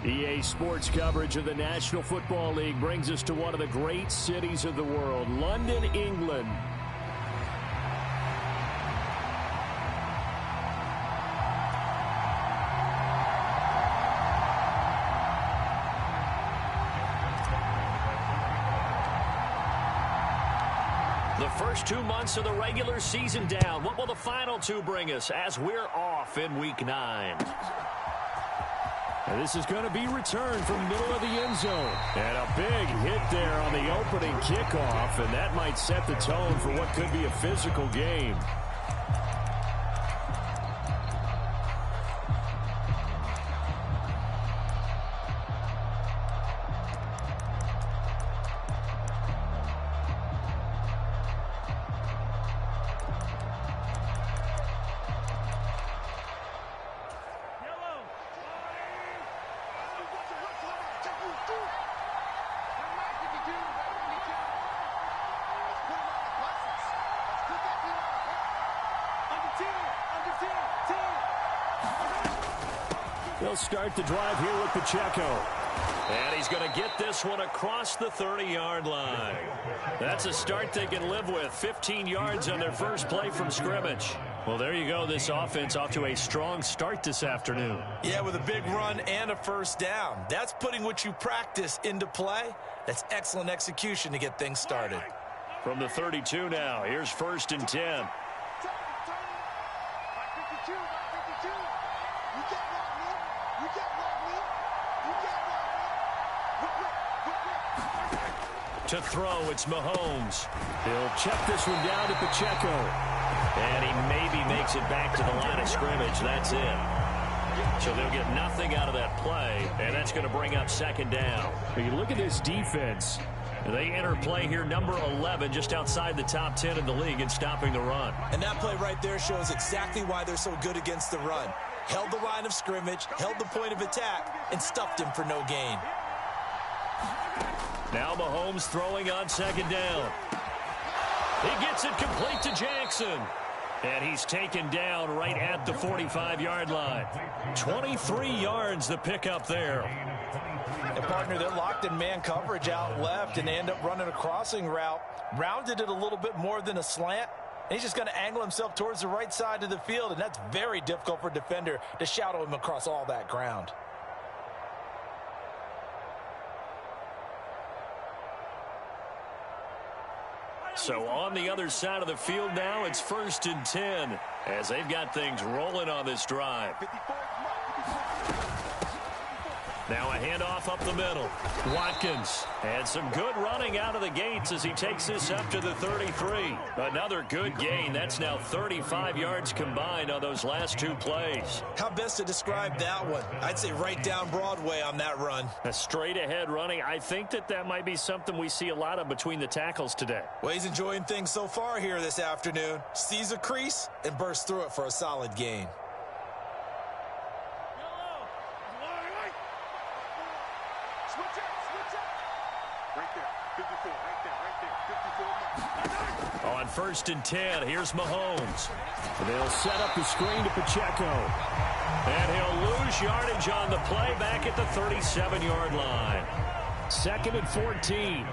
EA Sports coverage of the National Football League brings us to one of the great cities of the world, London, England. The first 2 months of the regular season down. What will the final two bring us as we're off in Week 9? And this is going to be returned from the middle of the end zone. And a big hit there on the opening kickoff, and that might set the tone for what could be a physical game. They'll start the drive here with Pacheco. And he's going to get this one across the 30-yard line. That's a start they can live with. 15 yards on their first play from scrimmage. Well, there you go. This offense off to a strong start this afternoon. Yeah, with a big run and a first down. That's putting what you practice into play. That's excellent execution to get things started. From the 32 now, here's 1st and 10. To throw, it's Mahomes. He'll check this one down to Pacheco. And he maybe makes it back to the line of scrimmage. That's it. So they'll get nothing out of that play, and that's going to bring up 2nd down. When you look at this defense, they enter play here, number 11, just outside the top 10 in the league in stopping the run. And that play right there shows exactly why they're so good against the run. Held the line of scrimmage, held the point of attack, and stuffed him for no gain. Now Mahomes throwing on 2nd down. He gets it complete to Jackson. And he's taken down right at the 45-yard line. 23 yards the pickup there. And partner, they're locked in man coverage out left, and they end up running a crossing route. Rounded it a little bit more than a slant. And he's just going to angle himself towards the right side of the field, and that's very difficult for a defender to shadow him across all that ground. So on the other side of the field now, it's 1st and 10 as they've got things rolling on this drive. Now a handoff up the middle. Watkins had some good running out of the gates as he takes this up to the 33. Another good gain. That's now 35 yards combined on those last 2 plays. How best to describe that one? I'd say right down Broadway on that run. A straight ahead running. I think that might be something we see a lot of between the tackles today. Well, he's enjoying things so far here this afternoon. Sees a crease and bursts through it for a solid gain. On 1st and 10, here's Mahomes. They'll set up the screen to Pacheco. And he'll lose yardage on the play back at the 37-yard line. 2nd and 14.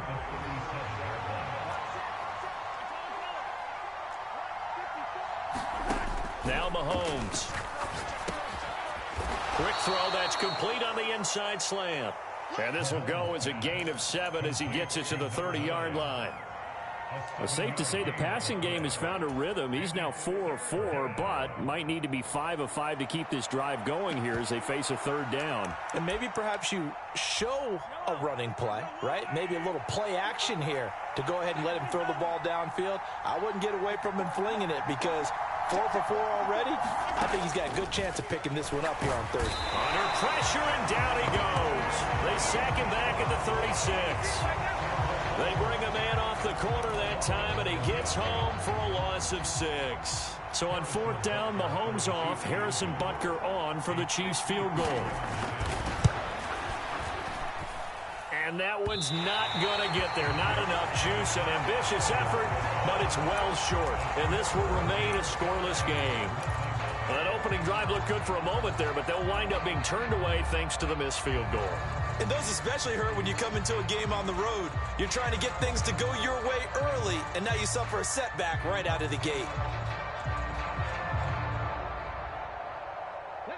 Now Mahomes. Quick throw, that's complete on the inside slant. And this will go as a gain of 7 as he gets it to the 30-yard line. Well, safe to say the passing game has found a rhythm. He's now 4 of 4, but might need to be 5 of 5 to keep this drive going here as they face a 3rd down. And maybe perhaps you show a running play, right? Maybe a little play action here to go ahead and let him throw the ball downfield. I wouldn't get away from him flinging it because 4 for 4 already. I think he's got a good chance of picking this one up here on 3rd. Under pressure, and down he goes. They sack him back at the 36. They bring a man off the corner that time, and he gets home for a loss of 6. So on 4th down, Mahomes off, Harrison Butker on for the Chiefs field goal. And that one's not going to get there. Not enough juice, an ambitious effort, but it's well short. And this will remain a scoreless game. Well, that opening drive looked good for a moment there, but they'll wind up being turned away thanks to the missed field goal. And those especially hurt when you come into a game on the road. You're trying to get things to go your way early, and now you suffer a setback right out of the gate.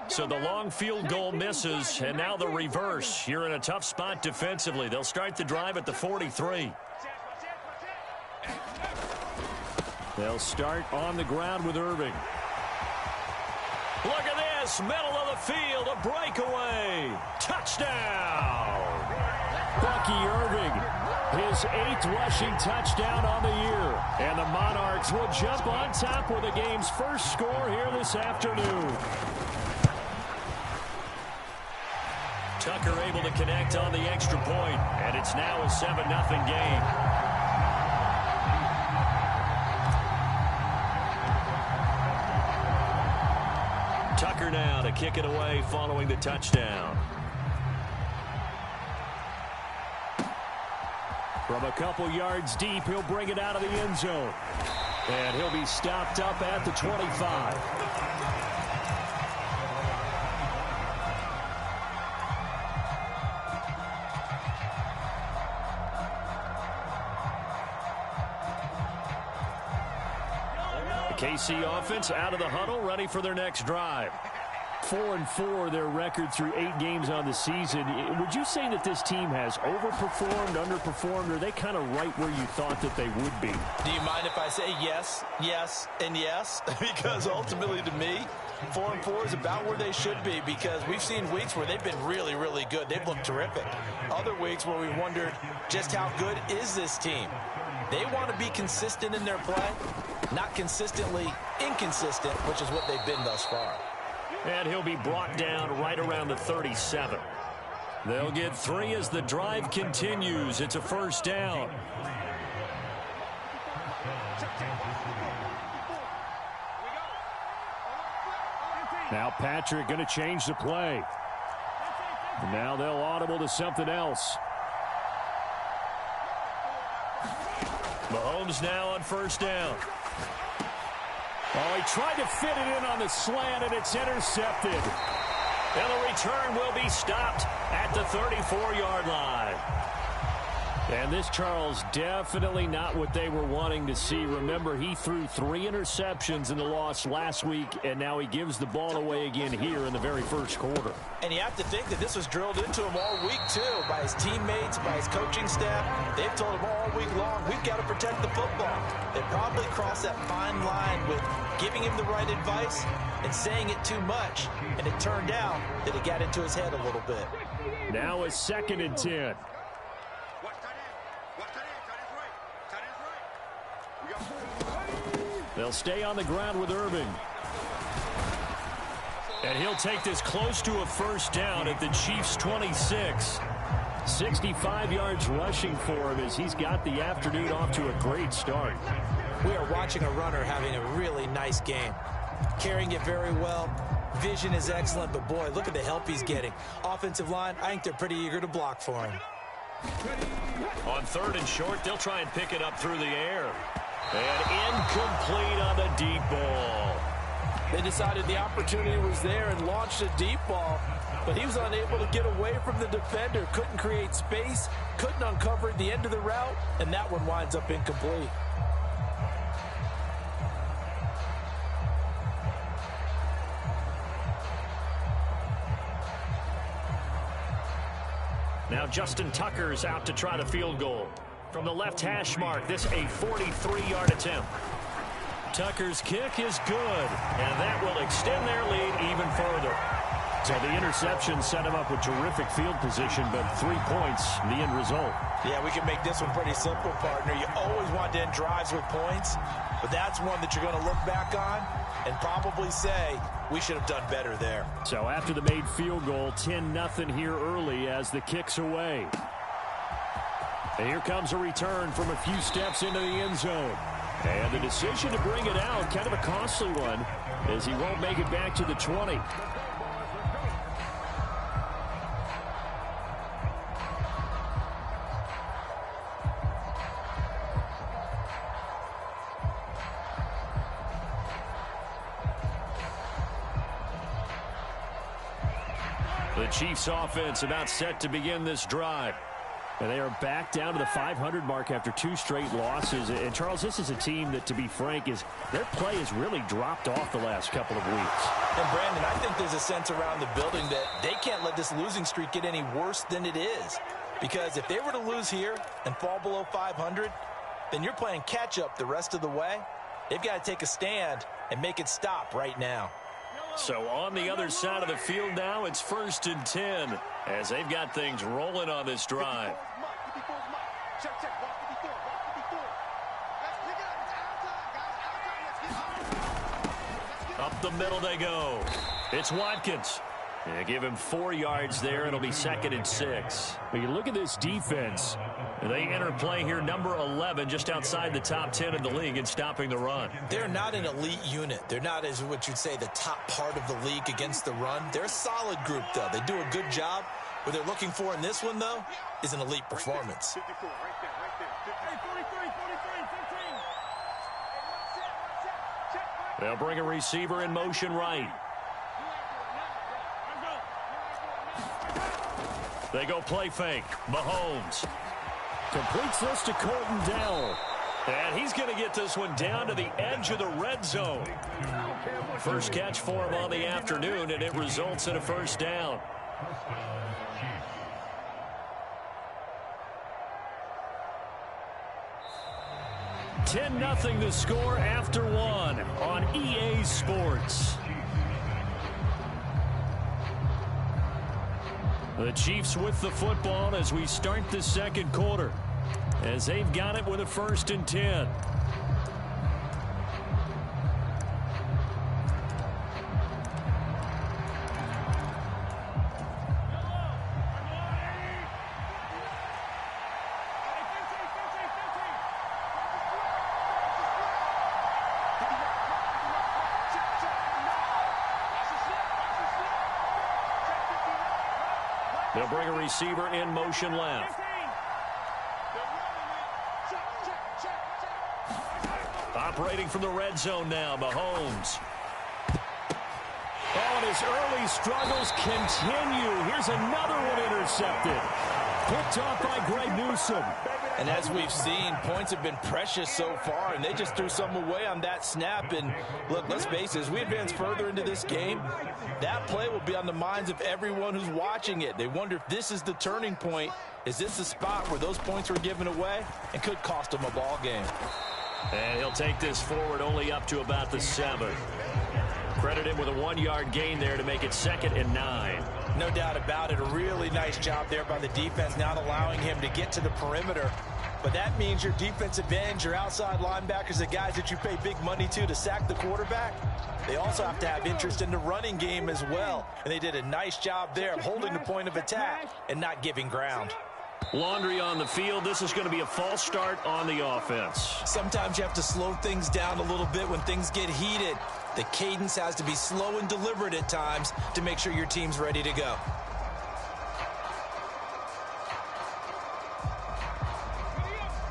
So the long field goal misses, and now the reverse. You're in a tough spot defensively. They'll start the drive at the 43. They'll start on the ground with Irving. Look at this, middle of the field, a breakaway. Touchdown! Bucky Irving, his 8th rushing touchdown on the year. And the Monarchs will jump on top with the game's first score here this afternoon. Tucker able to connect on the extra point, and it's now a 7-0 game. Tucker now to kick it away following the touchdown. From a couple yards deep, he'll bring it out of the end zone. And he'll be stopped up at the 25. KC offense out of the huddle, ready for their next drive. 4-4 their record through 8 games on the season. Would you say that this team has overperformed, underperformed, or are they kind of right where you thought that they would be? Do you mind if I say yes, yes, and yes? Because ultimately to me, 4-4 is about where they should be, because we've seen weeks where they've been really, really good. They've looked terrific. Other weeks where we wondered just how good is this team. They want to be consistent in their play, not consistently inconsistent, which is what they've been thus far. And he'll be brought down right around the 37. They'll get 3 as the drive continues. It's a first down. Now Patrick going to change the play. And now they'll audible to something else. Mahomes now on first down. Oh, he tried to fit it in on the slant, and it's intercepted. And the return will be stopped at the 34-yard line. And this, Charles, definitely not what they were wanting to see. Remember, he threw 3 interceptions in the loss last week, and now he gives the ball away again here in the very first quarter. And you have to think that this was drilled into him all week, too, by his teammates, by his coaching staff. They've told him all week long, we've got to protect the football. They probably crossed that fine line with giving him the right advice and saying it too much. And it turned out that it got into his head a little bit. Now a 2nd and 10. They'll stay on the ground with Irving. And he'll take this close to a first down at the Chiefs' 26. 65 yards rushing for him as he's got the afternoon off to a great start. We are watching a runner having a really nice game. Carrying it very well. Vision is excellent, but boy, look at the help he's getting. Offensive line, I think they're pretty eager to block for him. On 3rd and short, they'll try and pick it up through the air. And incomplete on the deep ball. They decided the opportunity was there and launched a deep ball, but he was unable to get away from the defender, couldn't create space, couldn't uncover the end of the route, and that one winds up incomplete. Now Justin Tucker's out to try the field goal. From the left hash mark, this a 43-yard attempt. Tucker's kick is good, and that will extend their lead even further. So the interception set him up with terrific field position, but 3 points, the end result. Yeah, we can make this one pretty simple, partner. You always want to end drives with points, but that's one that you're going to look back on and probably say, we should have done better there. So after the made field goal, 10-0 here early as the kick's away. And here comes a return from a few steps into the end zone. And the decision to bring it out, kind of a costly one, as he won't make it back to the 20. The Chiefs offense about set to begin this drive. And they are back down to the 500 mark after 2 straight losses. And, Charles, this is a team that, to be frank, their play has really dropped off the last couple of weeks. And, Brandon, I think there's a sense around the building that they can't let this losing streak get any worse than it is. Because if they were to lose here and fall below 500, then you're playing catch-up the rest of the way. They've got to take a stand and make it stop right now. So on the other side of the field now, it's 1st and 10 as they've got things rolling on this drive. Up the middle they go. It's Watkins. Yeah, give him 4 yards there. It'll be 2nd and 6. When you look at this defense, they enter play here, number 11, just outside the top 10 in the league in stopping the run. They're not an elite unit. They're not, as what you'd say, the top part of the league against the run. They're a solid group, though. They do a good job. What they're looking for in this one, though, is an elite performance. They'll bring a receiver in motion right. They go play fake. Mahomes completes this to Colton Dell. And he's going to get this one down to the edge of the red zone. First catch for him on the afternoon, and it results in a 1st down. $10-0 the score after 1 on EA Sports. The Chiefs with the football as we start the 2nd quarter, as they've got it with a 1st and 10. They'll bring a receiver in motion left. Operating from the red zone now, Mahomes. Oh, and his early struggles continue. Here's another one intercepted. Picked off by Greg Newsome. And as we've seen, points have been precious so far, and they just threw some away on that snap. And look, let's face it, as we advance further into this game, that play will be on the minds of everyone who's watching it. They wonder if this is the turning point. Is this the spot where those points were given away and could cost them a ball game? And he'll take this forward only up to about the 7. Credit him with a 1-yard gain there to make it 2nd and 9. No doubt about it. A really nice job there by the defense, not allowing him to get to the perimeter. But that means your defensive ends, your outside linebackers, the guys that you pay big money to sack the quarterback, they also have to have interest in the running game as well. And they did a nice job there of holding the point of attack and not giving ground. Laundry on the field. This is going to be a false start on the offense. Sometimes you have to slow things down a little bit when things get heated. The cadence has to be slow and deliberate at times to make sure your team's ready to go.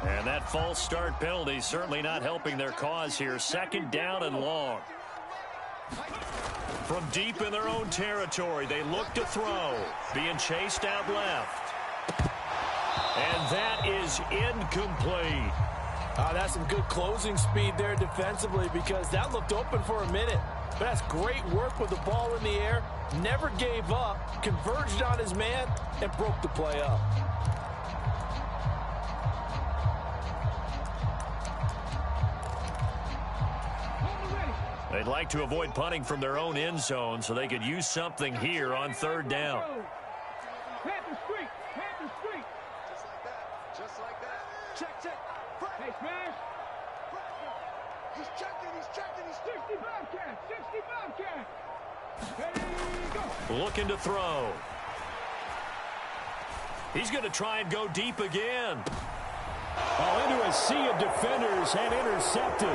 And that false start penalty certainly not helping their cause here. 2nd down and long. From deep in their own territory, they look to throw. Being chased out left. And that is incomplete. That's some good closing speed there defensively, because that looked open for a minute. But that's great work with the ball in the air. Never gave up, converged on his man, and broke the play up. They'd like to avoid punting from their own end zone so they could use something here on 3rd down. Just like that. Check. Hey, smash. He's checking. 60 Bobcat. There you go. Looking to throw. He's going to try and go deep again. Into a sea of defenders and intercepted.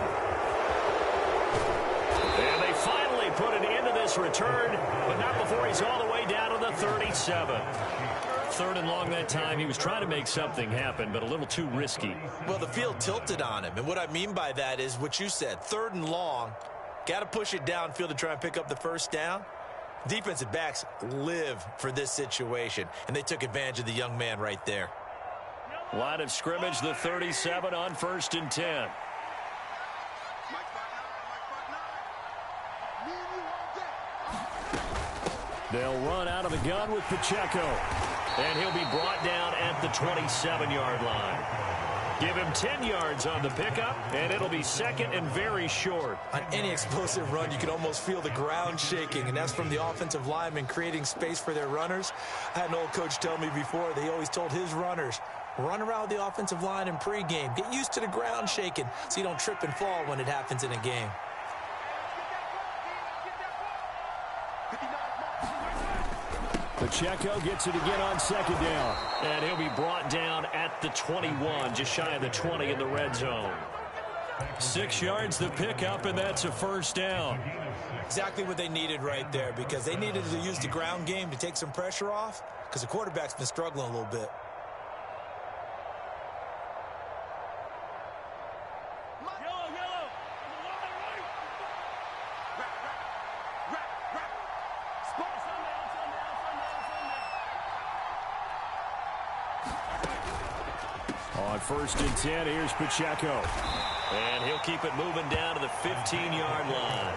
And they finally put an end to this return, but not before he's all the way down to the 37. 3rd and long that time. He was trying to make something happen, but a little too risky. Well, the field tilted on him, and what I mean by that is what you said. 3rd and long, got to push it downfield to try and pick up the 1st down. Defensive backs live for this situation, and they took advantage of the young man right there. Line of scrimmage, the 37 on 1st and 10. They'll run out of the gun with Pacheco. And he'll be brought down at the 27-yard line. Give him 10 yards on the pickup, and it'll be second and very short. On any explosive run, you can almost feel the ground shaking, and that's from the offensive linemen creating space for their runners. I had an old coach tell me before, they always told his runners, run around the offensive line in pregame. Get used to the ground shaking so you don't trip and fall when it happens in a game. Pacheco gets it again on 2nd down. And he'll be brought down at the 21, just shy of the 20 in the red zone. 6 yards the pickup, and that's a 1st down. Exactly what they needed right there, because they needed to use the ground game to take some pressure off, because the quarterback's been struggling a little bit. On 1st and 10, here's Pacheco. And he'll keep it moving down to the 15-yard line.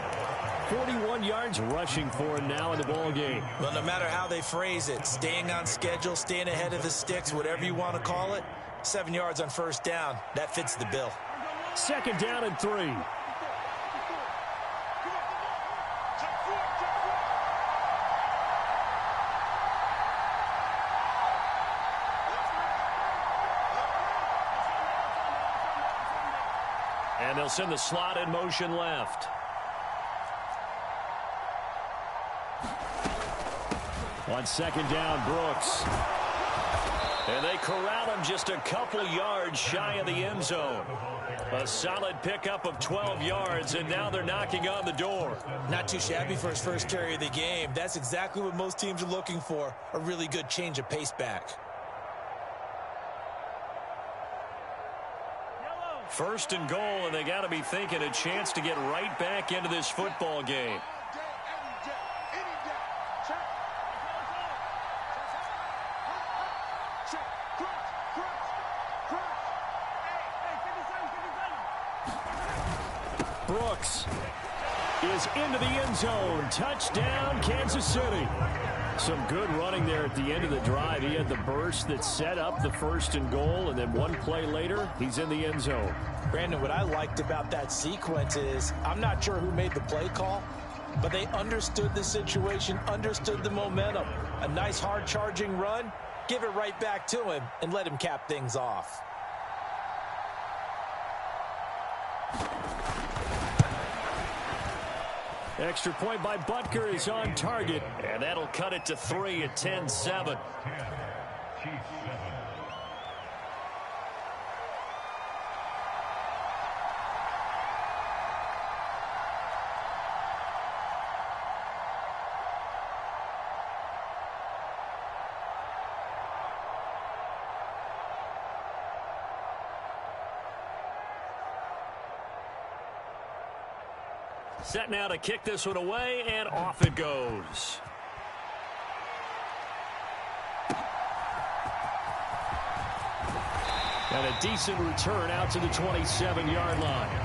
41 yards rushing for him now in the ball game. Well, no matter how they phrase it, staying on schedule, staying ahead of the sticks, whatever you want to call it, 7 yards on 1st down, that fits the bill. 2nd down and 3. And they'll send the slot in motion left. On 2nd down, Brooks. And they corral him just a couple yards shy of the end zone. A solid pickup of 12 yards, and now they're knocking on the door. Not too shabby for his first carry of the game. That's exactly what most teams are looking for, a really good change of pace back. 1st and goal, and they got to be thinking a chance to get right back into this football game. Brooks is into the end zone. Touchdown, Kansas City. Some good running there at the end of the drive. He had the burst that set up the 1st and goal, and then one play later, he's in the end zone. Brandon, what I liked about that sequence is I'm not sure who made the play call, but they understood the situation, understood the momentum. A nice hard-charging run, give it right back to him, and let him cap things off. Extra point by Butker is on target. And that'll cut it to 3 at 10-7. Set now to kick this one away, and off it goes. And a decent return out to the 27-yard line.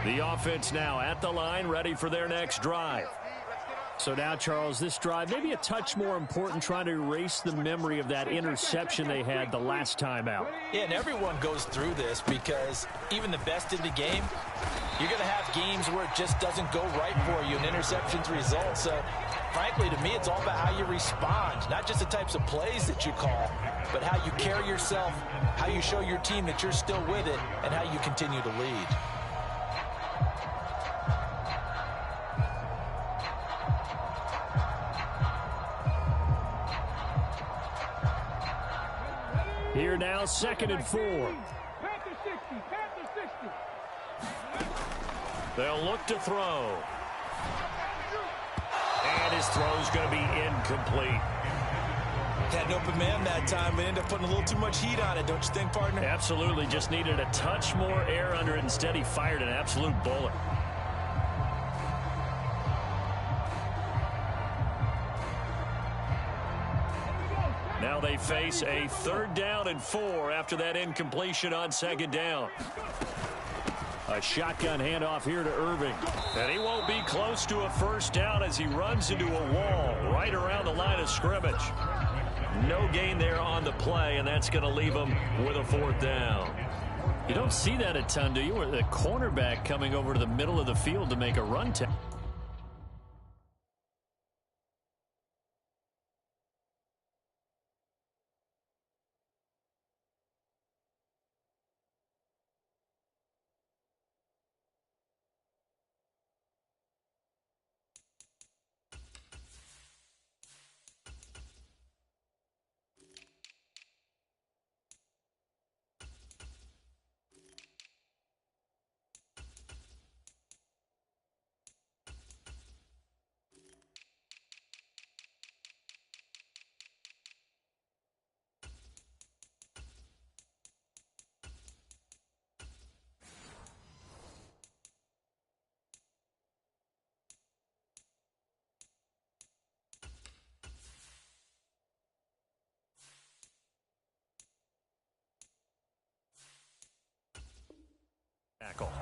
The offense now at the line, ready for their next drive. So now, Charles, this drive maybe a touch more important, trying to erase the memory of that interception they had the last time out. Yeah, and everyone goes through this because even the best in the game, you're going to have games where it just doesn't go right for you and interceptions result. So, frankly, to me, it's all about how you respond, not just the types of plays that you call, but how you carry yourself, how you show your team that you're still with it, and how you continue to lead. Here now, 2nd and 4. Panther 60, Panther 60. They'll look to throw. And And his throw's going to be incomplete. Had an open man that time, but ended up putting a little too much heat on it, don't you think, partner? Absolutely. Just needed a touch more air under it. Instead, he fired an absolute bullet. Now they face a 3rd down and 4 after that incompletion on 2nd down. A shotgun handoff here to Irving. And he won't be close to a 1st down as he runs into a wall right around the line of scrimmage. No gain there on the play, and that's going to leave him with a 4th down. You don't see that a ton, do you? Where the cornerback coming over to the middle of the field to make a run tackle.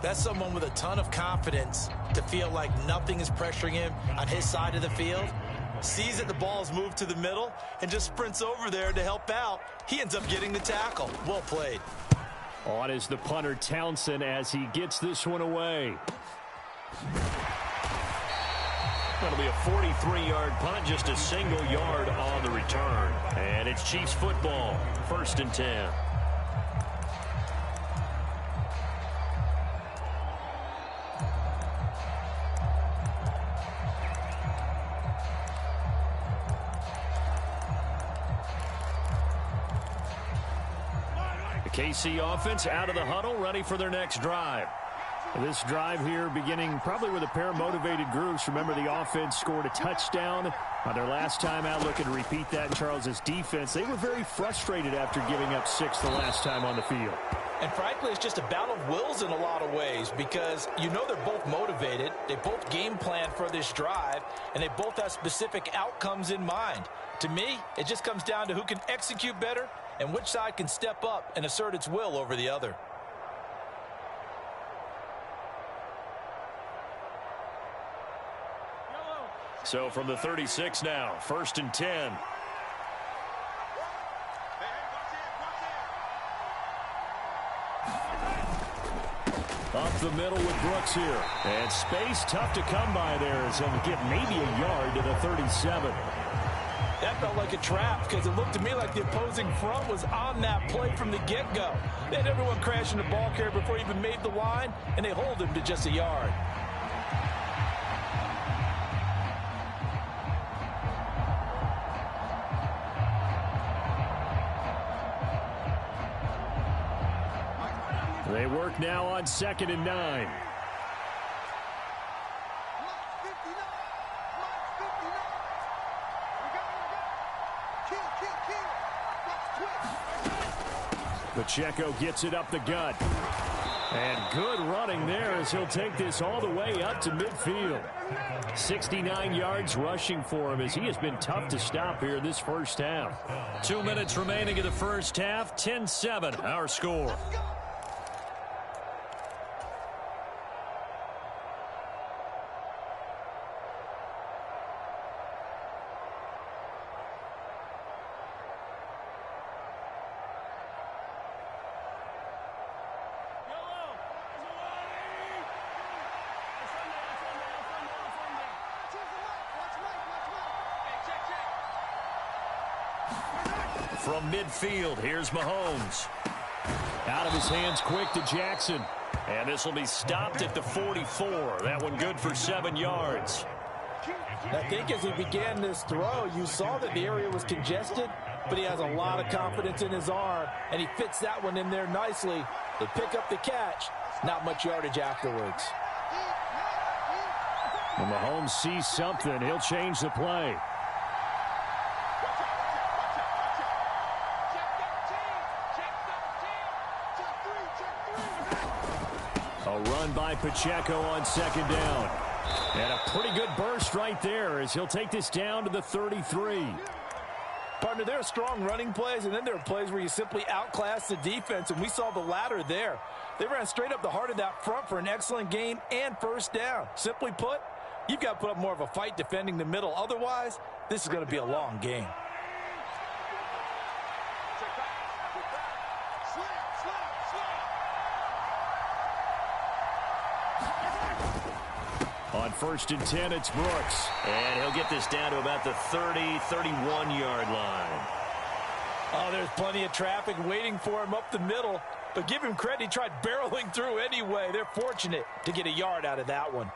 That's someone with a ton of confidence to feel like nothing is pressuring him on his side of the field. Sees that the ball's moved to the middle and just sprints over there to help out. He ends up getting the tackle. Well played. On is the punter Townsend as he gets this one away. That'll be a 43-yard punt, just a single yard on the return. And it's Chiefs football, 1st and 10. KC offense out of the huddle, ready for their next drive. This drive here beginning probably with a pair of motivated groups. Remember, the offense scored a touchdown on their last time out. Looking to repeat that in Charles's defense. They were very frustrated after giving up 6 the last time on the field. And frankly, it's just a battle of wills in a lot of ways because you know they're both motivated. They both game plan for this drive, and they both have specific outcomes in mind. To me, it just comes down to who can execute better and which side can step up and assert its will over the other. So from the 36 now, 1st and 10. Up the middle with Brooks here. And space tough to come by there as he'll get maybe a yard to the 37. That felt like a trap because it looked to me like the opposing front was on that play from the get-go. They had everyone crashing the ball carrier before he even made the line, and they hold him to just a yard. They work now on 2nd and 9. Pacheco gets it up the gut. And good running there as he'll take this all the way up to midfield. 69 yards rushing for him as he has been tough to stop here this first half. 2 minutes remaining in the first half. 10-7 our score. From midfield, here's Mahomes. Out of his hands quick to Jackson. And this will be stopped at the 44. That one good for 7 yards. I think as he began this throw, you saw that the area was congested, but he has a lot of confidence in his arm, and he fits that one in there nicely. They pick up the catch, not much yardage afterwards. When Mahomes sees something, he'll change the play. A run by Pacheco on second down. And a pretty good burst right there as he'll take this down to the 33. Partner, there are strong running plays, and then there are plays where you simply outclass the defense, and we saw the latter there. They ran straight up the heart of that front for an excellent gain and first down. Simply put, you've got to put up more of a fight defending the middle. Otherwise, this is going to be a long game. On 1st and 10, it's Brooks. And he'll get this down to about the 30, 31-yard line. Oh, there's plenty of traffic waiting for him up the middle. But give him credit, he tried barreling through anyway. They're fortunate to get a yard out of that one.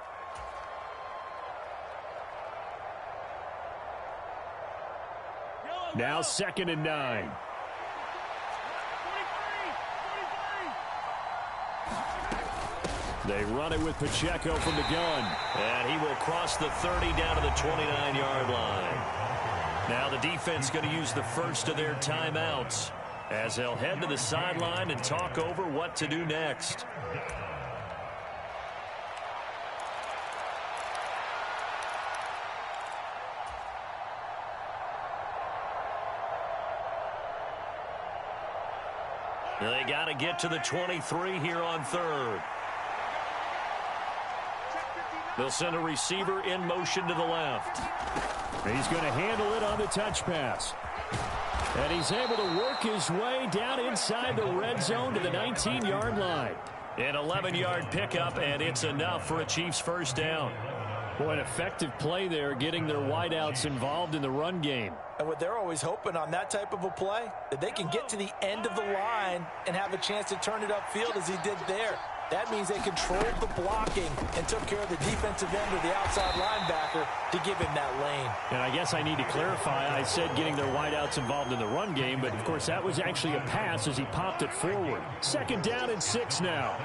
Now 2nd and 9. They run it with Pacheco from the gun. And he will cross the 30 down to the 29-yard line. Now the defense going to use the first of their timeouts as they'll head to the sideline and talk over what to do next. They got to get to the 23 here on 3rd. They'll send a receiver in motion to the left. He's going to handle it on the touch pass. And he's able to work his way down inside the red zone to the 19-yard line. An 11-yard pickup, and it's enough for a Chiefs first down. Boy, an effective play there, getting their wideouts involved in the run game. And what they're always hoping on that type of a play, that they can get to the end of the line and have a chance to turn it upfield as he did there. That means they controlled the blocking and took care of the defensive end or the outside linebacker to give him that lane. And I guess I need to clarify, I said getting their wideouts involved in the run game, but of course that was actually a pass as he popped it forward. 2nd down and 6 now.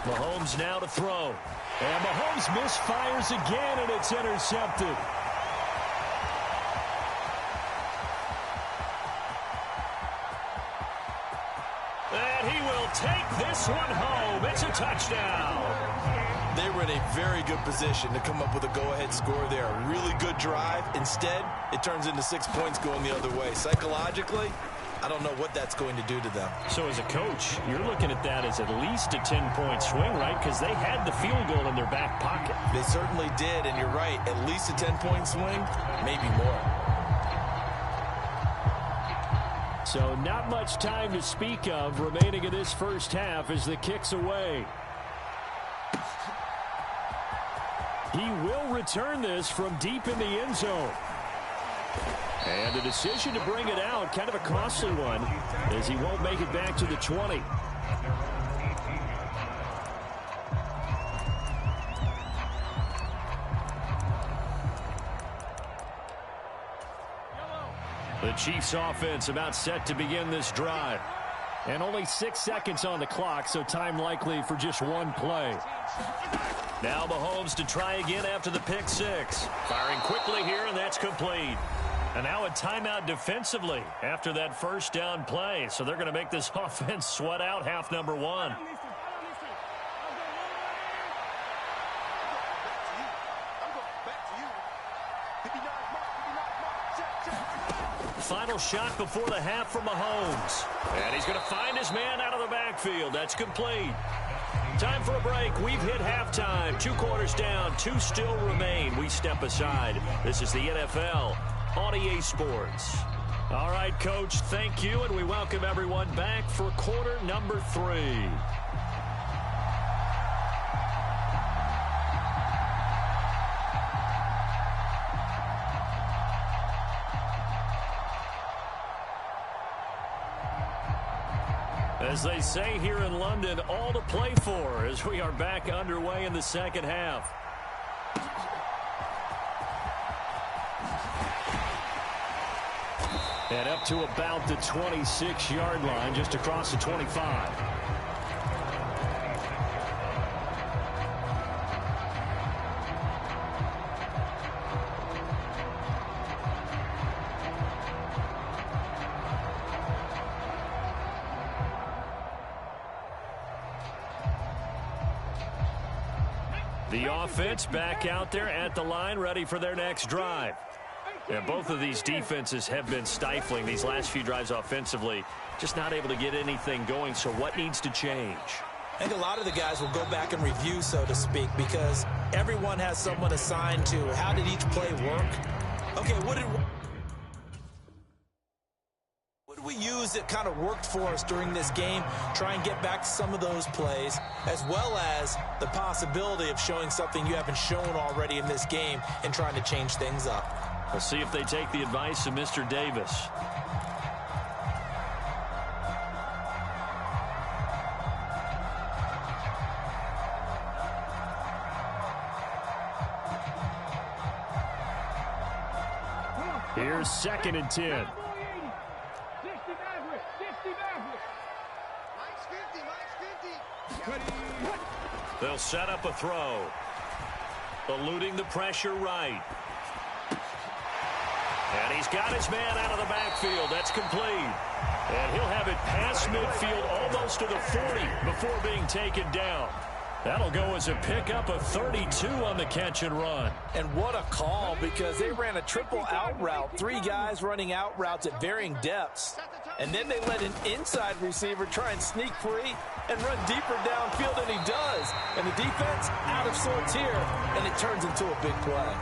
Mahomes now to throw. And Mahomes misfires again, and it's intercepted. And he will take this one home. It's a touchdown. They were in a very good position to come up with a go-ahead score there. A really good drive. Instead, it turns into 6 points going the other way. Psychologically, I don't know what that's going to do to them. So as a coach, you're looking at that as at least a 10-point swing, right? Because they had the field goal in their back pocket. They certainly did, and you're right. At least a 10-point swing, maybe more. So not much time to speak of remaining in this first half as the kick's away. He will return this from deep in the end zone. And the decision to bring it out, kind of a costly one, as he won't make it back to the 20. The Chiefs offense about set to begin this drive. And only 6 seconds on the clock, so time likely for just one play. Now Mahomes to try again after the pick six. Firing quickly here, and that's complete. And now a timeout defensively after that first down play. So they're going to make this offense sweat out half number one. Final shot before the half from Mahomes. And he's going to find his man out of the backfield. That's complete. Time for a break. We've hit halftime. 2 quarters down. 2 still remain. We step aside. This is the NFL on EA Sports. All right, Coach, thank you, and we welcome everyone back for quarter number 3. As they say here in London, all to play for as we are back underway in the second half. And up to about the 26-yard line, just across the 25. The offense back out there at the line, ready for their next drive. Yeah, both of these defenses have been stifling these last few drives offensively. Just not able to get anything going, so what needs to change? I think a lot of the guys will go back and review, so to speak, because everyone has someone assigned to how did each play work. Okay, what did we use that kind of worked for us during this game? Try and get back to some of those plays, as well as the possibility of showing something you haven't shown already in this game and trying to change things up. We'll see if they take the advice of Mr. Davis. Here's 2nd and 10. They'll set up a throw. Eluding the pressure right. And he's got his man out of the backfield. That's complete. And he'll have it past midfield almost to the 40 before being taken down. That'll go as a pickup of 32 on the catch and run. And what a call, because they ran a triple out route. 3 guys running out routes at varying depths. And then they let an inside receiver try and sneak free and run deeper downfield, and he does. And the defense out of sorts here, and it turns into a big play.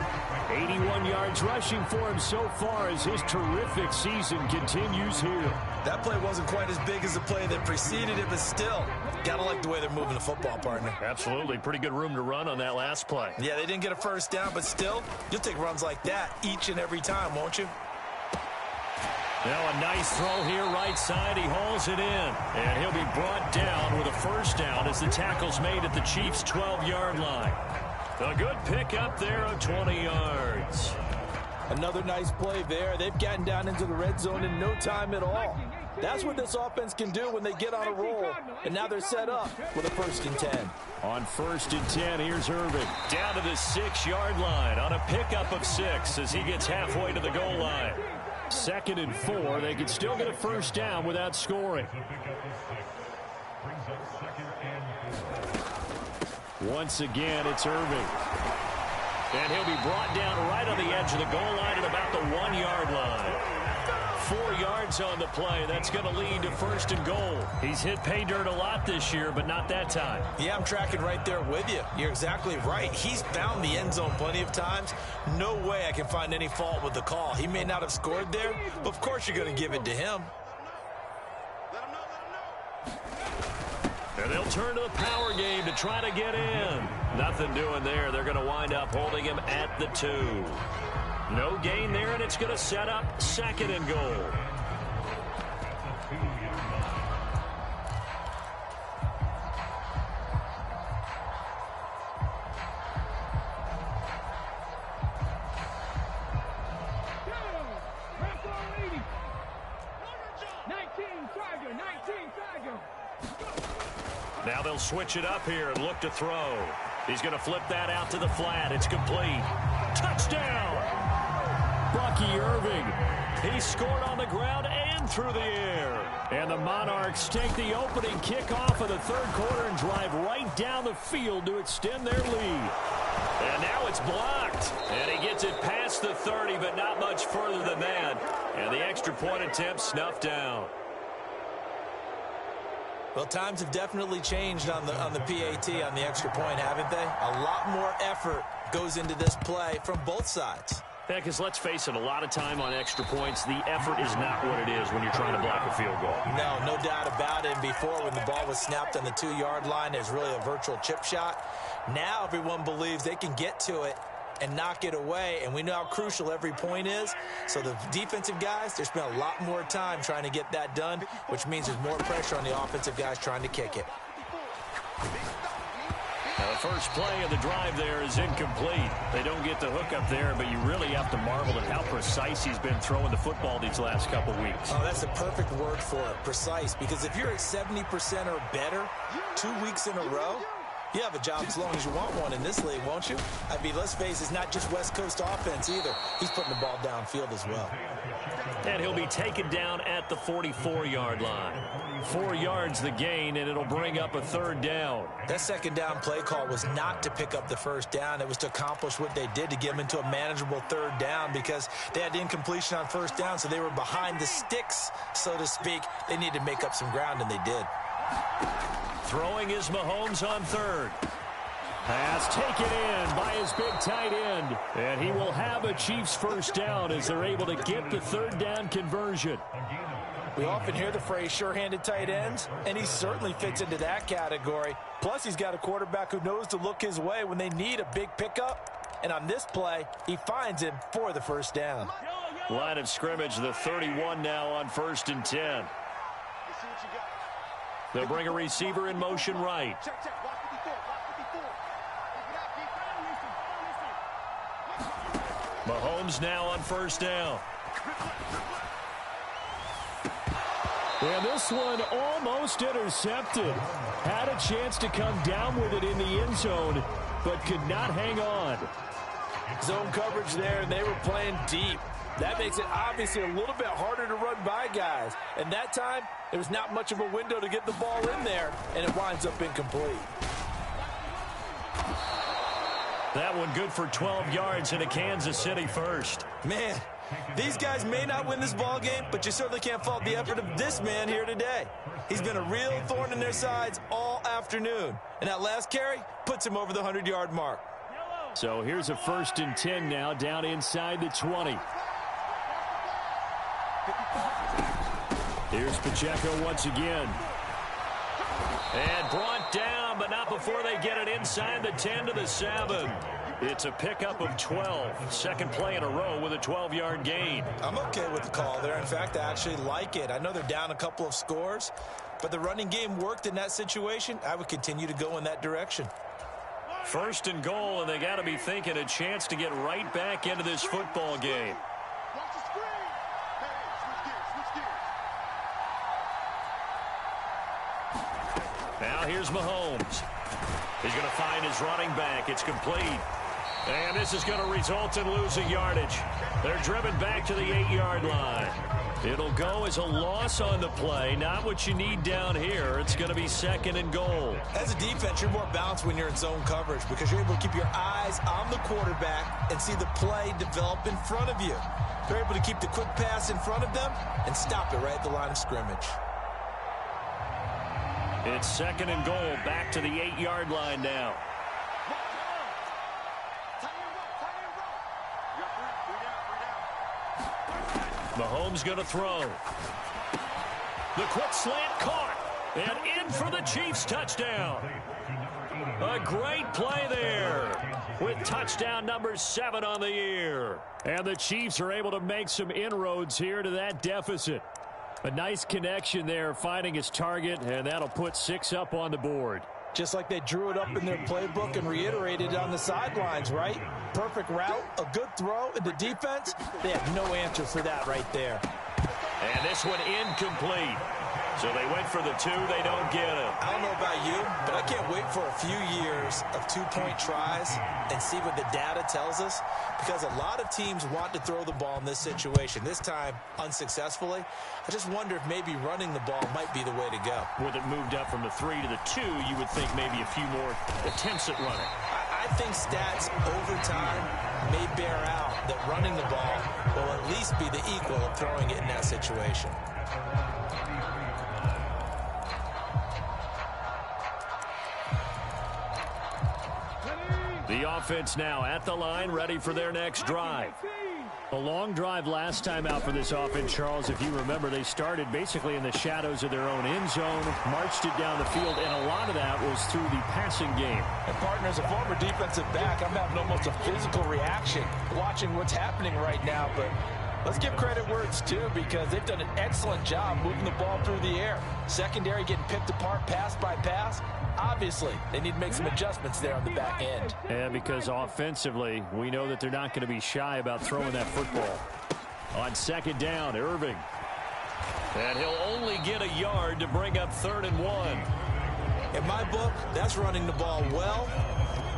81 yards rushing for him so far as his terrific season continues here. That play wasn't quite as big as the play that preceded it, but still, gotta like the way they're moving the football, partner. Absolutely. Pretty good room to run on that last play. Yeah, they didn't get a first down, but still, you'll take runs like that each and every time, won't you? Now a nice throw here right side. He hauls it in. And he'll be brought down with a first down as the tackle's made at the Chiefs' 12-yard line. A good pickup there of 20 yards. Another nice play there. They've gotten down into the red zone in no time at all. That's what this offense can do when they get on a roll. And now they're set up with a 1st and 10. On 1st and 10, here's Irving. Down to the 6-yard line on a pickup of 6 as he gets halfway to the goal line. 2nd and 4. They could still get a first down without scoring. Once again, it's Irving. And he'll be brought down right on the edge of the goal line at about the 1-yard line. 4 yards on the play. That's going to lead to 1st and goal. He's hit pay dirt a lot this year, but not that time. Yeah, I'm tracking right there with you. You're exactly right. He's found the end zone plenty of times. No way I can find any fault with the call. He may not have scored there, but of course you're going to give it to him. And they'll turn to the power game to try to get in. Nothing doing there. They're going to wind up holding him at the 2. No gain there, and it's going to set up 2nd and goal. Now they'll switch it up here and look to throw. He's going to flip that out to the flat. It's complete. Touchdown! Bucky Irving. He scored on the ground and through the air. And the Monarchs take the opening kickoff of the 3rd quarter and drive right down the field to extend their lead. And now it's blocked. And he gets it past the 30, but not much further than that. And the extra point attempt snuffed down. Well, times have definitely changed on the PAT, on the extra point, haven't they? A lot more effort goes into this play from both sides. Yeah, because let's face it, a lot of time on extra points, the effort is not what it is when you're trying to block a field goal. No doubt about it. And before, when the ball was snapped on the 2-yard line, there's really a virtual chip shot. Now everyone believes they can get to it and knock it away, and we know how crucial every point is. So the defensive guys, they spent a lot more time trying to get that done, which means there's more pressure on the offensive guys trying to kick it. Now, the first play of the drive there is incomplete. They don't get the hook up there, but you really have to marvel at how precise he's been throwing the football these last couple weeks. Oh, that's the perfect word for it, precise, because if you're at 70% or better 2 weeks in a row, You have a job as long as you want one in this league, won't you? I mean, let's face it, it's not just West Coast offense either. He's putting the ball downfield as well. And he'll be taken down at the 44-yard line. 4 yards the gain, and it'll bring up a third down. That second down play call was not to pick up the first down. It was to accomplish what they did to get them into a manageable third down because they had incompletion on first down, so they were behind the sticks, so to speak. They needed to make up some ground, and they did. Throwing is Mahomes on third. Pass taken in by his big tight end. And he will have a Chiefs first down as they're able to get the third down conversion. We often hear the phrase sure-handed tight ends, and he certainly fits into that category. Plus, he's got a quarterback who knows to look his way when they need a big pickup. And on this play, he finds him for the first down. Line of scrimmage, the 31 now on 1st and 10. They'll bring a receiver in motion right. Mahomes now on first down. And this one almost intercepted. Had a chance to come down with it in the end zone, but could not hang on. Zone coverage there, and they were playing deep. That makes it obviously a little bit harder to run by guys. And that time, there was not much of a window to get the ball in there, and it winds up incomplete. That one good for 12 yards and a Kansas City first. Man, these guys may not win this ball game, but you certainly can't fault the effort of this man here today. He's been a real thorn in their sides all afternoon. And that last carry puts him over the 100-yard mark. So here's a 1st and 10 now down inside the 20. Here's Pacheco once again. And brought down, but not before they get it inside the 10 to the 7. It's a pickup of 12. Second play in a row with a 12-yard gain. I'm okay with the call there. In fact, I actually like it. I know they're down a couple of scores, but the running game worked in that situation. I would continue to go in that direction. 1st and goal, and they got to be thinking a chance to get right back into this football game. Now here's Mahomes. He's going to find his running back. It's complete. And this is going to result in losing yardage. They're driven back to the 8-yard line. It'll go as a loss on the play. Not what you need down here. It's going to be 2nd and goal. As a defense, you're more balanced when you're in zone coverage because you're able to keep your eyes on the quarterback and see the play develop in front of you. They're able to keep the quick pass in front of them and stop it right at the line of scrimmage. It's 2nd and goal, back to the 8-yard line now. Mahomes going to throw. The quick slant caught. And in for the Chiefs touchdown. A great play there with touchdown number 7 on the year. And the Chiefs are able to make some inroads here to that deficit. A nice connection there, finding his target, and that'll put 6 up on the board. Just like they drew it up in their playbook and reiterated it on the sidelines, right? Perfect route, a good throw, and the defense, they have no answer for that right there. And this one incomplete. So they went for the 2. They don't get it. I don't know about you, but I can't wait for a few years of 2-point tries and see what the data tells us, because a lot of teams want to throw the ball in this situation. This time, unsuccessfully. I just wonder if maybe running the ball might be the way to go. With it moved up from the 3 to the 2, you would think maybe a few more attempts at running. I think stats over time may bear out that running the ball will at least be the equal of throwing it in that situation. The offense now at the line, ready for their next drive. A long drive last time out for this offense, Charles. If you remember, they started basically in the shadows of their own end zone, marched it down the field, and a lot of that was through the passing game. And partner, as a former defensive back, I'm having almost a physical reaction watching what's happening right now. But let's give credit where it's due, because they've done an excellent job moving the ball through the air. Secondary getting picked apart pass by pass. Obviously, they need to make some adjustments there on the back end. And because offensively, we know that they're not going to be shy about throwing that football. On 2nd down, Irving. And he'll only get a yard to bring up 3rd and 1. In my book, that's running the ball well,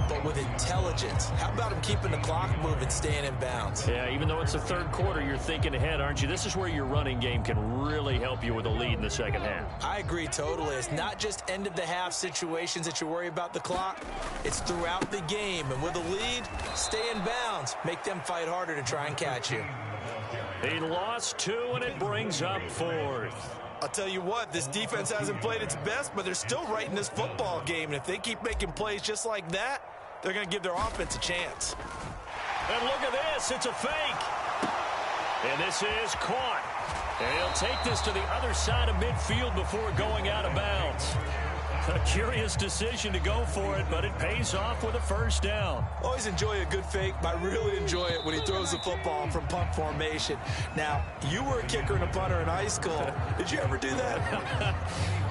but with intelligence. How about him keeping the clock moving, staying in bounds? Yeah, even though it's the third quarter, you're thinking ahead, aren't you? This is where your running game can really help you with a lead in the second half. I agree totally. It's not just end-of-the-half situations that you worry about the clock. It's throughout the game. And with a lead, stay in bounds. Make them fight harder to try and catch you. He lost 2, and it brings up 4th. I'll tell you what, this defense hasn't played its best, but they're still right in this football game. And if they keep making plays just like that, they're going to give their offense a chance. And look at this. It's a fake. And this is caught. And he'll take this to the other side of midfield before going out of bounds. A curious decision to go for it, but it pays off with a first down. Always enjoy a good fake, but I really enjoy it when he throws the football from punt formation. Now, you were a kicker and a punter in high school. Did you ever do that?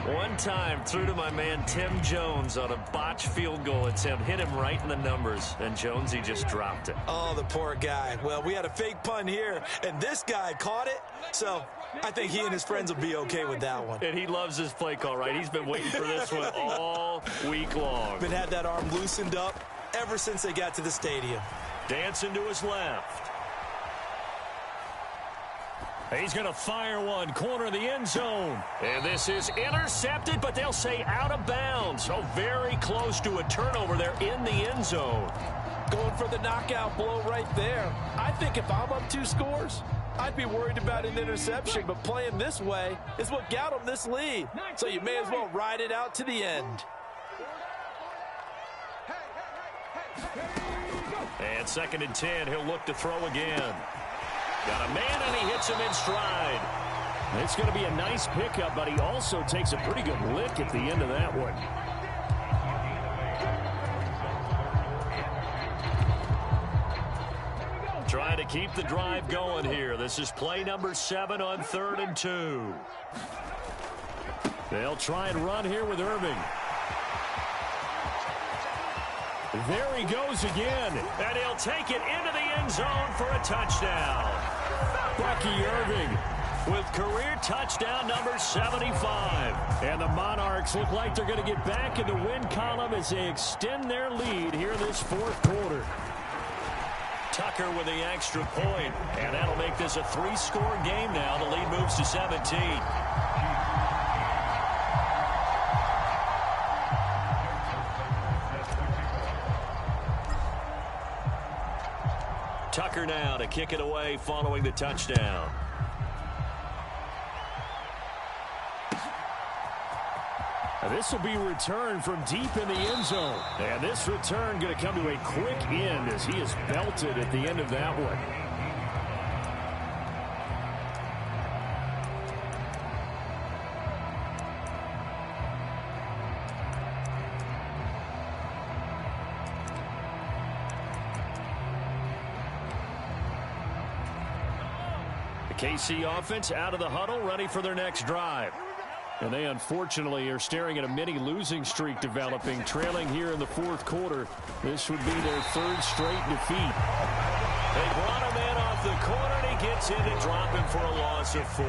One time, threw to my man Tim Jones on a botched field goal attempt. Hit him right in the numbers, and Jonesy just dropped it. Oh, the poor guy. Well, we had a fake punt here, and this guy caught it, so I think he and his friends will be okay with that one. And he loves his play call, right? He's been waiting for this one all week long. Been had that arm loosened up ever since they got to the stadium. Dancing to his left. He's going to fire one, corner of the end zone. And this is intercepted, but they'll say out of bounds. So very close to a turnover there in the end zone. Going for the knockout blow right there. I think if I'm up 2 scores, I'd be worried about an interception, but playing this way is what got him this lead. So you may as well ride it out to the end. And 2nd and 10, he'll look to throw again. Got a man, and he hits him in stride. It's going to be a nice pickup, but he also takes a pretty good lick at the end of that one. Trying to keep the drive going here. This is play number 7 on 3rd and 2. They'll try and run here with Irving. There he goes again, and he'll take it into the end zone for a touchdown. Bucky Irving with career touchdown number 75. And the Monarchs look like they're going to get back in the win column as they extend their lead here in this 4th quarter. Tucker with the extra point, and that'll make this a 3-score game now. The lead moves to 17. Tucker now to kick it away following the touchdown. This will be returned from deep in the end zone. And this return going to come to a quick end as he is belted at the end of that one. The KC offense out of the huddle, ready for their next drive. And they unfortunately are staring at a mini losing streak developing, trailing here in the 4th quarter. This would be their 3rd straight defeat. They brought him in off the corner, and he gets in to drop him for a loss of 4.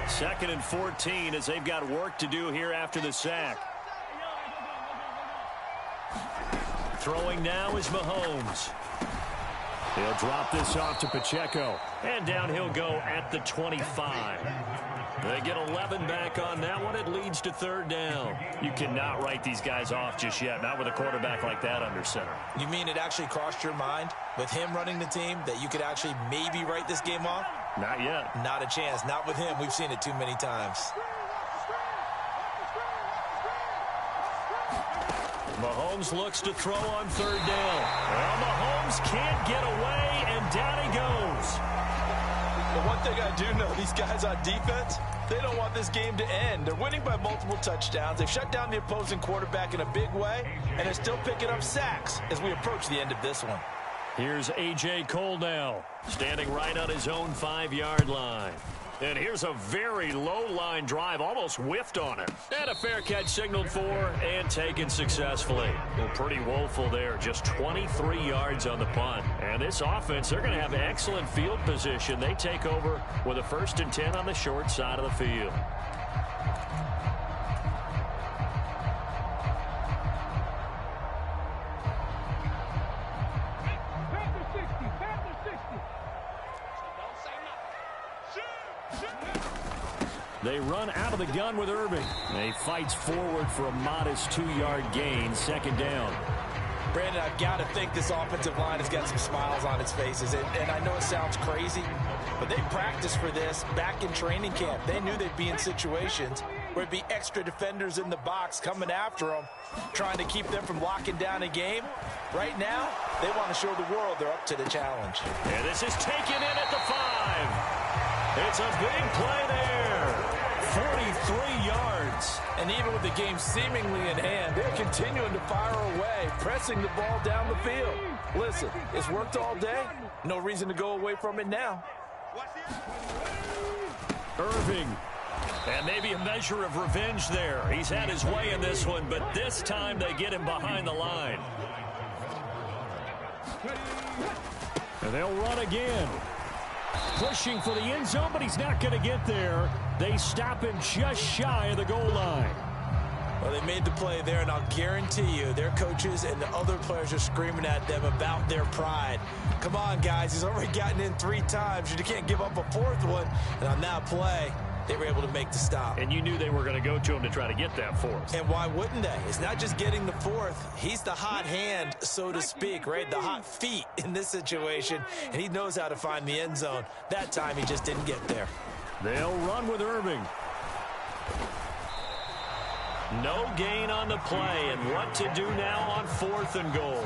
2nd and 14 as they've got work to do here after the sack. Throwing now is Mahomes. He'll drop this off to Pacheco. And down he'll go at the 25. They get 11 back on that one. It leads to 3rd down. You cannot write these guys off just yet, not with a quarterback like that under center. You mean it actually crossed your mind with him running the team that you could actually maybe write this game off? Not yet. Not a chance. Not with him. We've seen it too many times. Mahomes looks to throw on 3rd down. Well, Mahomes can't get away, and down he goes. The one thing I do know, these guys on defense, they don't want this game to end. They're winning by multiple touchdowns. They've shut down the opposing quarterback in a big way, and they're still picking up sacks as we approach the end of this one. Here's A.J. Cole now, standing right on his own 5-yard line. And here's a very low-line drive, almost whiffed on it. And a fair catch signaled for and taken successfully. Well, pretty woeful there, just 23 yards on the punt. And this offense, they're going to have excellent field position. They take over with a 1st and 10 on the short side of the field. They run out of the gun with Irving. He fights forward for a modest 2-yard gain, second down. Brandon, I've got to think this offensive line has got some smiles on its faces. And I know it sounds crazy, but they practiced for this back in training camp. They knew they'd be in situations where it'd be extra defenders in the box coming after them, trying to keep them from locking down a game. Right now, they want to show the world they're up to the challenge. And this is taken in at the 5. It's a big play there. 43 yards. And even with the game seemingly in hand, they're continuing to fire away, pressing the ball down the field. Listen, it's worked all day. No reason to go away from it now. Irving. And maybe a measure of revenge there. He's had his way in this one, but this time they get him behind the line. And they'll run again. Pushing for the end zone, but he's not going to get there. They stop him just shy of the goal line. Well, they made the play there, and I'll guarantee you their coaches and the other players are screaming at them about their pride. Come on, guys. He's already gotten in 3 times. You can't give up a 4th one. And on that play, they were able to make the stop. And you knew they were going to go to him to try to get that 4th. And why wouldn't they? It's not just getting the 4th. He's the hot hand, so to speak, right? The hot feet in this situation. And he knows how to find the end zone. That time, he just didn't get there. They'll run with Irving. No gain on the play, and what to do now on 4th and goal.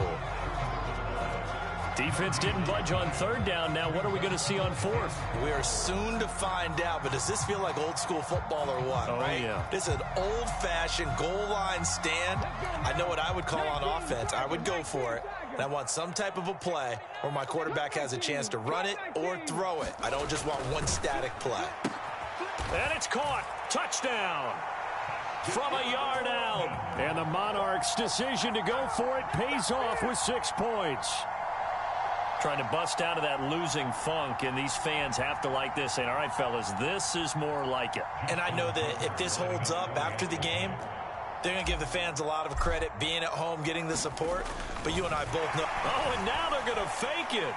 Defense didn't budge on 3rd down. Now what are we going to see on 4th? We are soon to find out, but does this feel like old school football or what, right? Yeah. This is an old-fashioned goal line stand. I know what I would call on offense. I would go for it. And I want some type of a play where my quarterback has a chance to run it or throw it. I don't just want one static play. And it's caught. Touchdown. From a yard out. And the Monarchs' decision to go for it pays off with 6 points. Trying to bust out of that losing funk, and these fans have to like this. And all right, fellas, this is more like it. And I know that if this holds up after the game, they're going to give the fans a lot of credit being at home, getting the support. But you and I both know. Oh, and now they're going to fake it.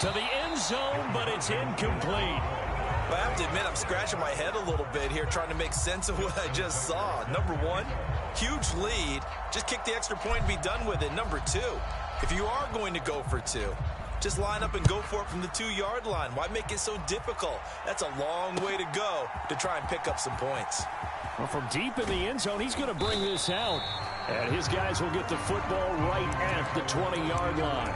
To the end zone, but it's incomplete. But I have to admit, I'm scratching my head a little bit here trying to make sense of what I just saw. Number 1, huge lead. Just kick the extra point and be done with it. Number 2, if you are going to go for 2, just line up and go for it from the 2-yard line. Why make it so difficult? That's a long way to go to try and pick up some points. Well, from deep in the end zone, he's going to bring this out. And his guys will get the football right at the 20-yard line.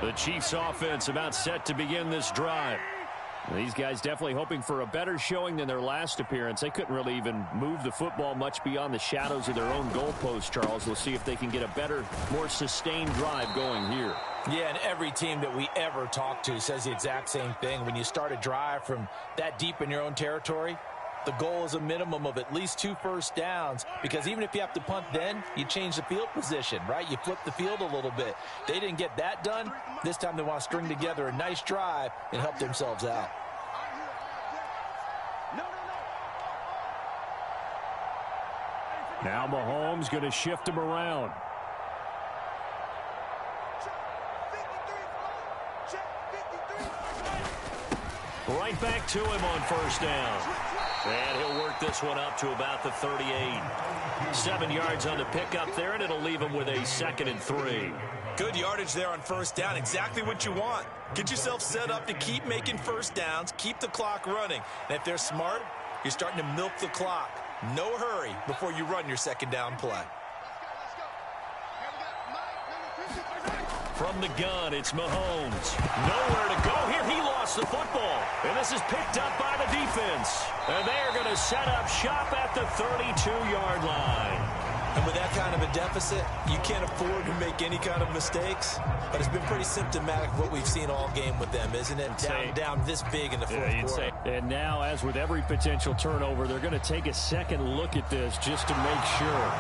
The Chiefs offense about set to begin this drive. These guys definitely hoping for a better showing than their last appearance. They couldn't really even move the football much beyond the shadows of their own goalpost, Charles. We'll see if they can get a better, more sustained drive going here. Yeah, and every team that we ever talk to says the exact same thing. When you start a drive from that deep in your own territory, the goal is a minimum of at least 2 first downs, because even if you have to punt then, you change the field position, right? You flip the field a little bit. They didn't get that done. This time they want to string together a nice drive and help themselves out. Now Mahomes going to shift him around. Right back to him on first down. And he'll work this one up to about the 38. 7 yards on the pickup there, and it'll leave him with a 2nd and 3. Good yardage there on first down. Exactly what you want. Get yourself set up to keep making first downs, keep the clock running. And if they're smart, you're starting to milk the clock. No hurry before you run your 2nd down play. From the gun, it's Mahomes. Nowhere to go here. He lost the football. And this is picked up by the defense. And they're going to set up shop at the 32-yard line. And with that kind of a deficit, you can't afford to make any kind of mistakes. But it's been pretty symptomatic of what we've seen all game with them, isn't it? Down this big in the fourth quarter. And now, as with every potential turnover, they're going to take a second look at this just to make sure.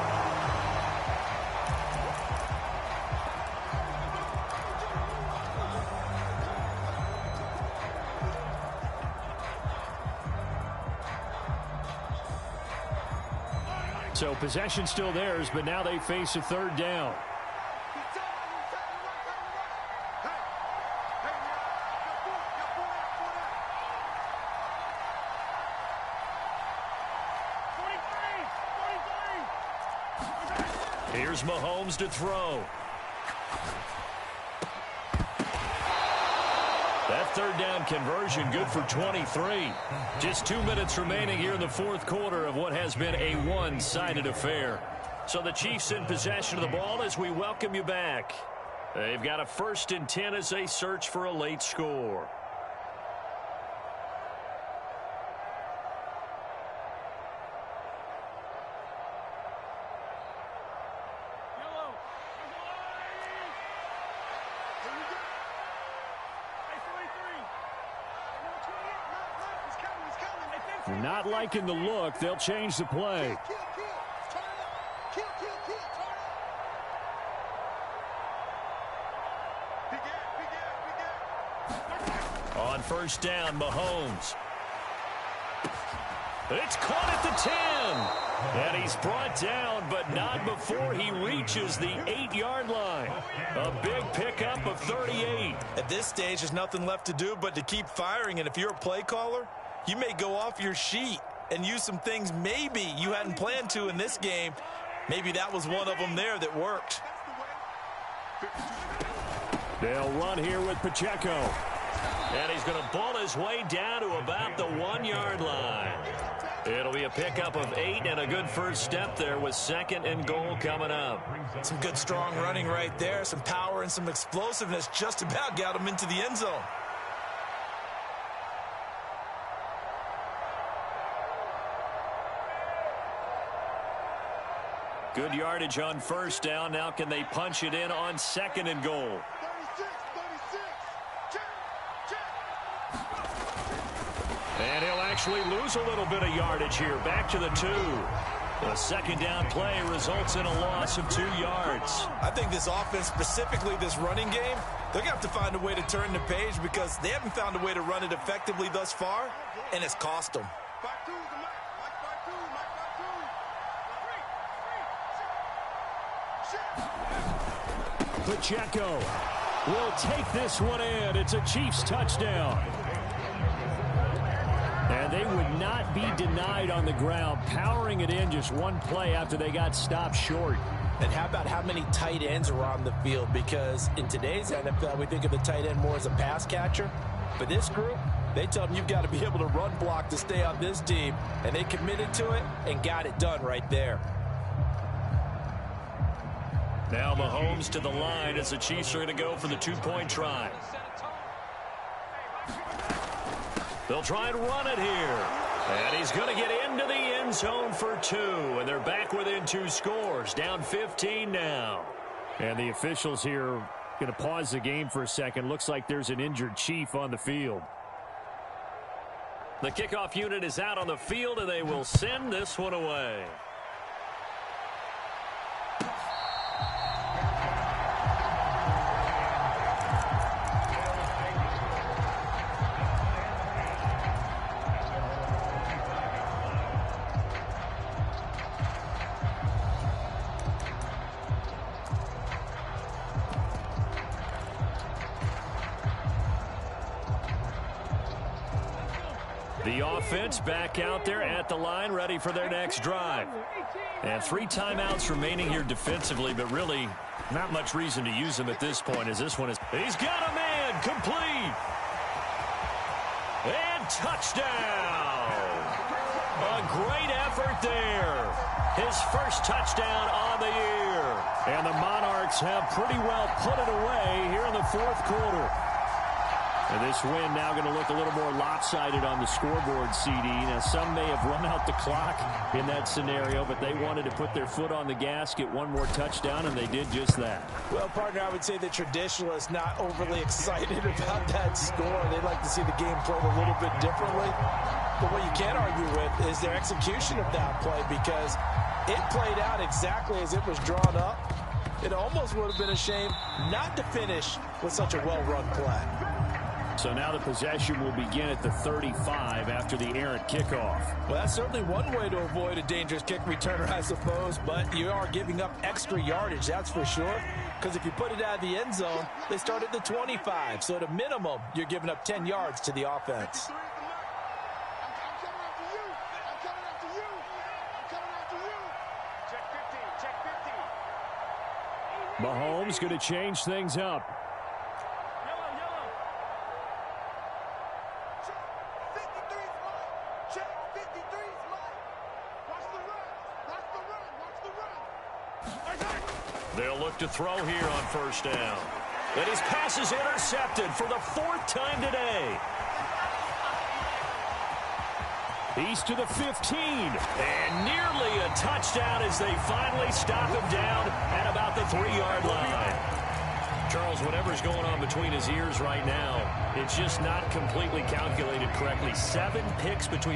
So possession still theirs, but now they face a 3rd down. Here's Mahomes to throw. That 3rd down conversion good for 23. Just 2 minutes remaining here in the 4th quarter of what has been a one-sided affair. So the Chiefs in possession of the ball as we welcome you back. They've got a 1st and 10 as they search for a late score. Not liking the look. They'll change the play. On first down, Mahomes. It's caught at the 10. And he's brought down, but not before he reaches the 8-yard line. A big pickup of 38. At this stage, there's nothing left to do but to keep firing. And if you're a play caller, you may go off your sheet and use some things maybe you hadn't planned to in this game. Maybe that was one of them there that worked. They'll run here with Pacheco. And he's going to ball his way down to about the 1-yard line. It'll be a pickup of 8 and a good first step there with 2nd and goal coming up. Some good strong running right there. Some power and some explosiveness just about got him into the end zone. Good yardage on first down. Now can they punch it in on 2nd and goal? And he'll actually lose a little bit of yardage here. Back to the 2. The 2nd down play results in a loss of 2 yards. I think this offense, specifically this running game, they're going to have to find a way to turn the page because they haven't found a way to run it effectively thus far, and it's cost them. Pacheco will take this one in. It's a Chiefs touchdown. And they would not be denied on the ground, powering it in just one play after they got stopped short. And how about how many tight ends are on the field? Because in today's NFL, we think of the tight end more as a pass catcher. But this group, they tell them you've got to be able to run block to stay on this team. And they committed to it and got it done right there. Now Mahomes to the line as the Chiefs are going to go for the two-point try. They'll try and run it here. And he's going to get into the end zone for 2. And they're back within 2 scores. Down 15 now. And the officials here going to pause the game for a second. Looks like there's an injured Chief on the field. The kickoff unit is out on the field, and they will send this one away. The offense back out there at the line, ready for their next drive. And 3 timeouts remaining here defensively, but really not much reason to use them at this point, as this one is. He's got a man, complete. And touchdown. A great effort there. His first touchdown on the year. And the Monarchs have pretty well put it away here in the 4th quarter. And this win now going to look a little more lopsided on the scoreboard, CD. Now, some may have run out the clock in that scenario, but they wanted to put their foot on the gas, get one more touchdown, and they did just that. Well, partner, I would say the traditionalists not overly excited about that score. They'd like to see the game played a little bit differently. But what you can't argue with is their execution of that play, because it played out exactly as it was drawn up. It almost would have been a shame not to finish with such a well-run play. So now the possession will begin at the 35 after the errant kickoff. Well, that's certainly one way to avoid a dangerous kick returner, I suppose, but you are giving up extra yardage, that's for sure, because if you put it out of the end zone, they start at the 25, so at a minimum, you're giving up 10 yards to the offense. Mahomes going to change things up. They'll look to throw here on first down. And his pass is intercepted for the 4th time today. He's to the 15. And nearly a touchdown as they finally stop him down at about the 3-yard line. Charles, whatever's going on between his ears right now, it's just not completely calculated correctly. 7 picks between